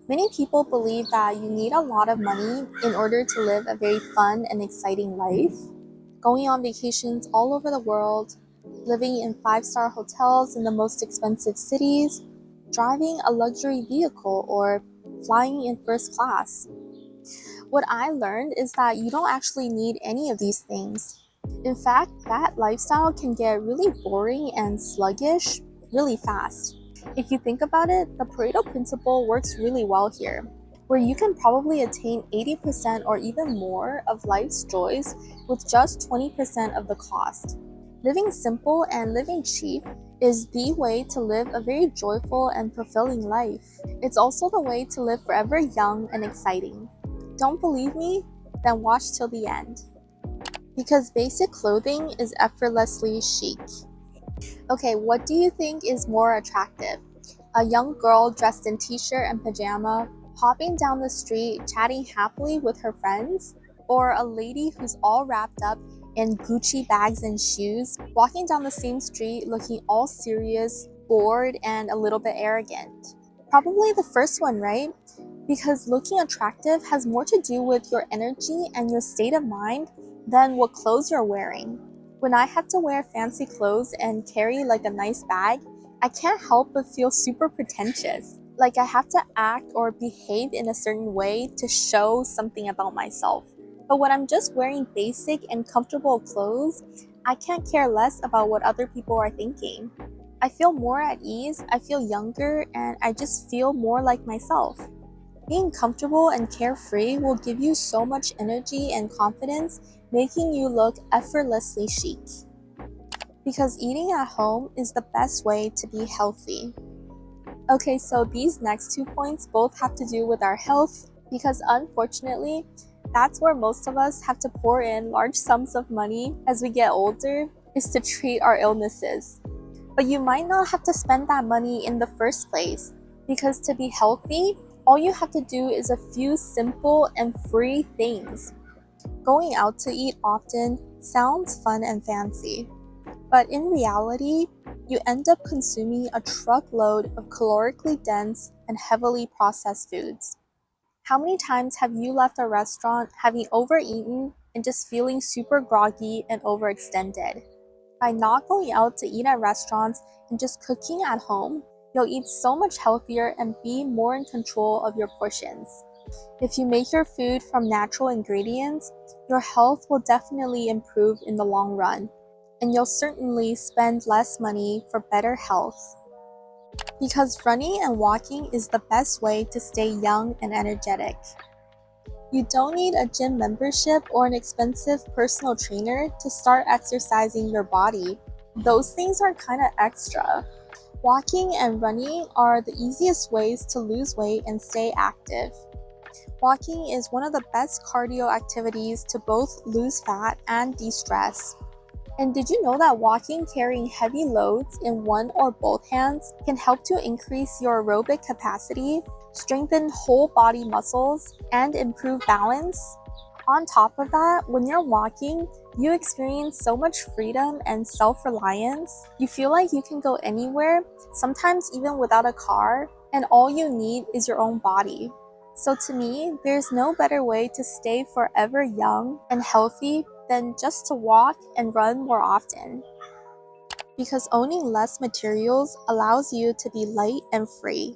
Many people believe that you need a lot of money in order to live a very fun and exciting life. Going on vacations all over the world, living in five-star hotels in the most expensive cities, driving a luxury vehicle, or flying in first class. What I learned is that you don't actually need any of these things. In fact, that lifestyle can get really boring and sluggish really fast. If you think about it, the Pareto principle works really well here, where you can probably attain 80% or even more of life's joys with just 20% of the cost. Living simple and living cheap is the way to live a very joyful and fulfilling life. It's also the way to live forever young and exciting. Don't believe me? Then watch till the end. Because basic clothing is effortlessly chic. Okay, what do you think is more attractive? A young girl dressed in t-shirt and pajama, hopping down the street, chatting happily with her friends? Or a lady who's all wrapped up in Gucci bags and shoes, walking down the same street looking all serious, bored, and a little bit arrogant? Probably the first one, right? Because looking attractive has more to do with your energy and your state of mind than what clothes you're wearing. When I have to wear fancy clothes and carry like a nice bag, I can't help but feel super pretentious. Like I have to act or behave in a certain way to show something about myself. But when I'm just wearing basic and comfortable clothes, I can't care less about what other people are thinking. I feel more at ease, I feel younger, and I just feel more like myself. Being comfortable and carefree will give you so much energy and confidence, making you look effortlessly chic. Because eating at home is the best way to be healthy. Okay, so these next 2 points both have to do with our health, because unfortunately, that's where most of us have to pour in large sums of money as we get older, is to treat our illnesses. But you might not have to spend that money in the first place, because to be healthy, all you have to do is a few simple and free things. Going out to eat often sounds fun and fancy, but in reality, you end up consuming a truckload of calorically dense and heavily processed foods. How many times have you left a restaurant having overeaten and just feeling super groggy and overextended? By not going out to eat at restaurants and just cooking at home, you'll eat so much healthier and be more in control of your portions. If you make your food from natural ingredients, your health will definitely improve in the long run, and you'll certainly spend less money for better health. Because running and walking is the best way to stay young and energetic. You don't need a gym membership or an expensive personal trainer to start exercising your body. Those things are kind of extra. Walking and running are the easiest ways to lose weight and stay active. Walking is one of the best cardio activities to both lose fat and de-stress. And did you know that walking carrying heavy loads in one or both hands can help to increase your aerobic capacity, strengthen whole body muscles, and improve balance? On top of that, when you're walking, you experience so much freedom and self-reliance. You feel like you can go anywhere, sometimes even without a car, and all you need is your own body. So to me, there's no better way to stay forever young and healthy than just to walk and run more often. Because owning less materials allows you to be light and free.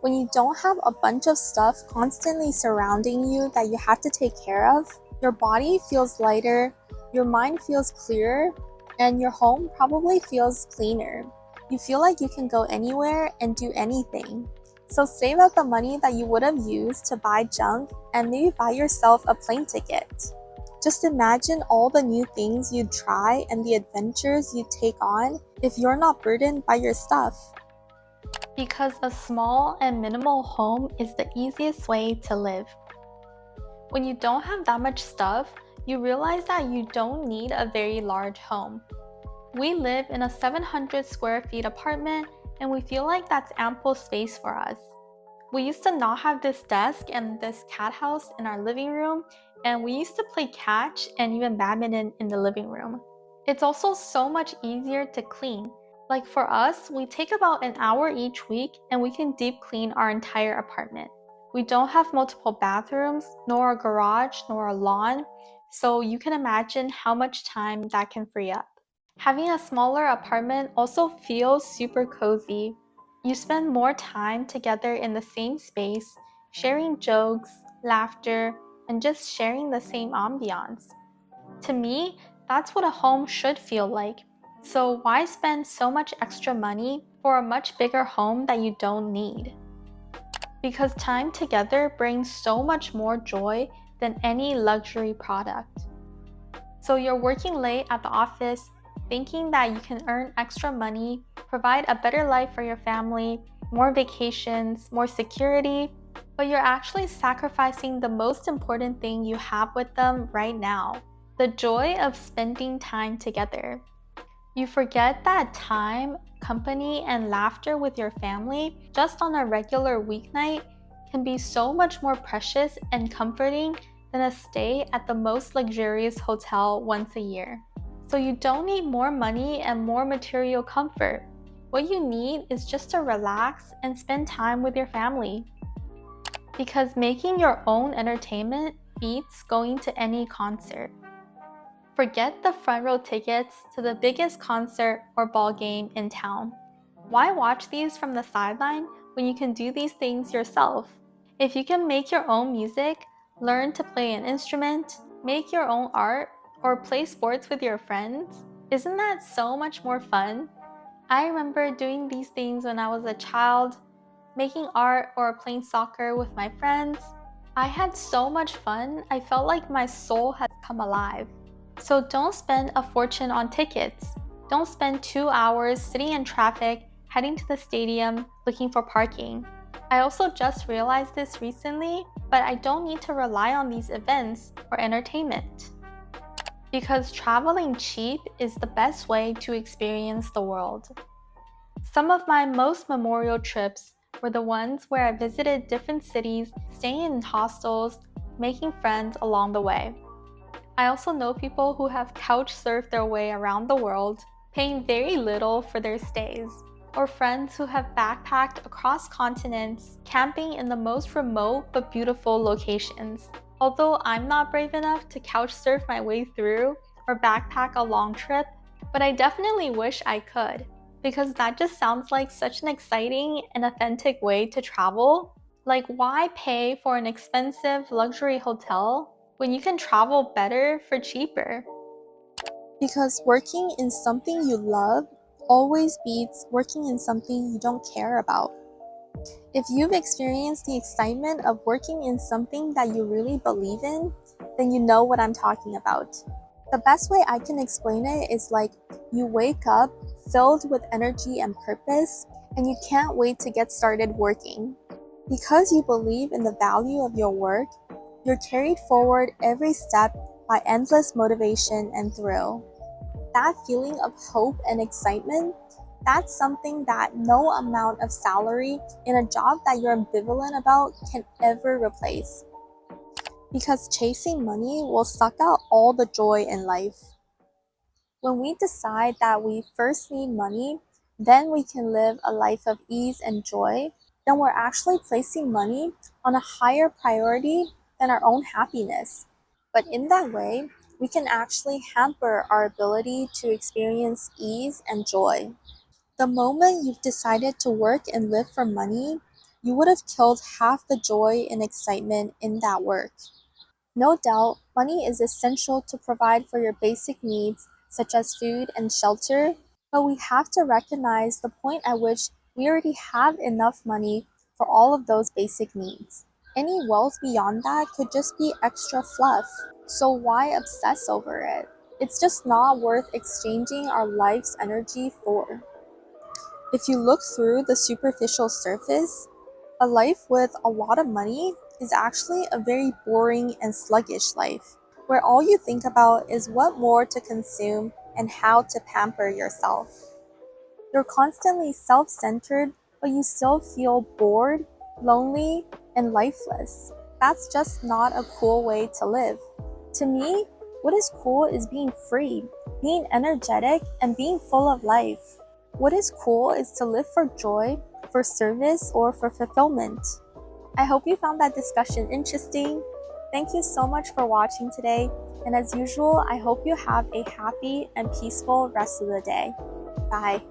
When you don't have a bunch of stuff constantly surrounding you that you have to take care of, your body feels lighter, your mind feels clearer, and your home probably feels cleaner. You feel like you can go anywhere and do anything. So save up the money that you would have used to buy junk and maybe buy yourself a plane ticket. Just imagine all the new things you'd try and the adventures you'd take on if you're not burdened by your stuff. Because a small and minimal home is the easiest way to live. When you don't have that much stuff, you realize that you don't need a very large home. We live in a 700 square feet apartment, and we feel like that's ample space for us. We used to not have this desk and this cat house in our living room, and we used to play catch and even badminton in the living room. It's also so much easier to clean. Like for us, we take about an hour each week and we can deep clean our entire apartment. We don't have multiple bathrooms, nor a garage, nor a lawn, so you can imagine how much time that can free up. Having a smaller apartment also feels super cozy. You spend more time together in the same space, sharing jokes, laughter, and just sharing the same ambiance. To me, that's what a home should feel like. So why spend so much extra money for a much bigger home that you don't need? Because time together brings so much more joy than any luxury product. So you're working late at the office, thinking that you can earn extra money, provide a better life for your family, more vacations, more security, but you're actually sacrificing the most important thing you have with them right now, the joy of spending time together. You forget that time, company, and laughter with your family just on a regular weeknight can be so much more precious and comforting than a stay at the most luxurious hotel once a year. So you don't need more money and more material comfort. What you need is just to relax and spend time with your family. Because making your own entertainment beats going to any concert. Forget the front row tickets to the biggest concert or ball game in town. Why watch these from the sideline when you can do these things yourself? If you can make your own music, learn to play an instrument, make your own art, or play sports with your friends, isn't that so much more fun? I remember doing these things when I was a child, making art or playing soccer with my friends. I had so much fun, I felt like my soul had come alive. So don't spend a fortune on tickets. Don't spend 2 hours sitting in traffic, heading to the stadium, looking for parking. I also just realized this recently, but I don't need to rely on these events for entertainment. Because traveling cheap is the best way to experience the world. Some of my most memorial trips were the ones where I visited different cities, staying in hostels, making friends along the way. I also know people who have couch surfed their way around the world, paying very little for their stays, or friends who have backpacked across continents, camping in the most remote but beautiful locations. Although I'm not brave enough to couch surf my way through or backpack a long trip, but I definitely wish I could, because that just sounds like such an exciting and authentic way to travel. Like, why pay for an expensive luxury hotel when you can travel better for cheaper? Because working in something you love always beats working in something you don't care about. If you've experienced the excitement of working in something that you really believe in, then you know what I'm talking about. The best way I can explain it is like you wake up filled with energy and purpose, and you can't wait to get started working. Because you believe in the value of your work, you're carried forward every step by endless motivation and thrill. That feeling of hope and excitement, that's something that no amount of salary in a job that you're ambivalent about can ever replace. Because chasing money will suck out all the joy in life. When we decide that we first need money, then we can live a life of ease and joy, then we're actually placing money on a higher priority than our own happiness. But in that way, we can actually hamper our ability to experience ease and joy. The moment you've decided to work and live for money, you would have killed half the joy and excitement in that work. No doubt, money is essential to provide for your basic needs, such as food and shelter, but we have to recognize the point at which we already have enough money for all of those basic needs. Any wealth beyond that could just be extra fluff, so why obsess over it? It's just not worth exchanging our life's energy for. If you look through the superficial surface, a life with a lot of money is actually a very boring and sluggish life, where all you think about is what more to consume and how to pamper yourself. You're constantly self-centered, but you still feel bored, lonely, and lifeless. That's just not a cool way to live. To me, what is cool is being free, being energetic, and being full of life. What is cool is to live for joy, for service, or for fulfillment. I hope you found that discussion interesting. Thank you so much for watching today, and as usual, I hope you have a happy and peaceful rest of the day. Bye.